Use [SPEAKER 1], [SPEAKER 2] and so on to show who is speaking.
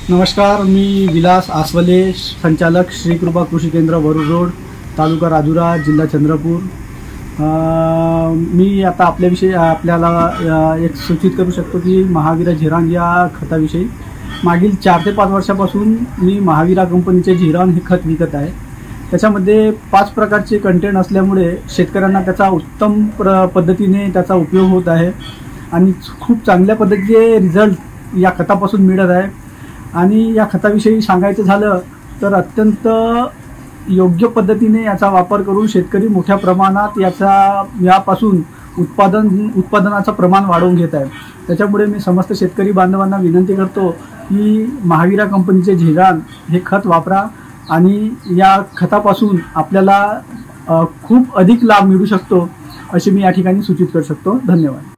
[SPEAKER 1] नमस्कार, मी विलास आसवले, संचालक श्री कृपा कृषी केंद्र वरुड रोड, तालुका राजुरा, जिल्हा चंद्रपूर। मी आता आपल्याला एक सूचित करू शकतो की महावीरा झिरान या खताविषयी मागील 4 ते 5 वर्षापासून मी महावीरा कंपनीचे झिरान हे खत विकत आहे। त्याच्यामध्ये 5 प्रकारचे कंटेंट असल्यामुळे शेतकऱ्यांना त्याचा उत्तम पद्धतीने त्याचा उपयोग होत आहे आणि खूप चांगल्या पद्धतीचे रिझल्ट या खतापासून मिळत आहे। आणि या खताविषयी सांगायचं झालं तर अत्यंत योग्य पद्धतीने याचा वापर करून शेतकरी मोठ्या प्रमाणात यापासून उत्पादनाचं प्रमाण वाढवून घेत आहे। त्याच्यामुळे मी समस्त शेतकरी बांधवांना विनंती करतो की महावीरा कंपनीचे झिरान हे खत वापरा आणि या खतापासून आपल्याला खूप अधिक लाभ मिळू शकतो अशी मी या ठिकाणी सूचित करू शकतो। धन्यवाद।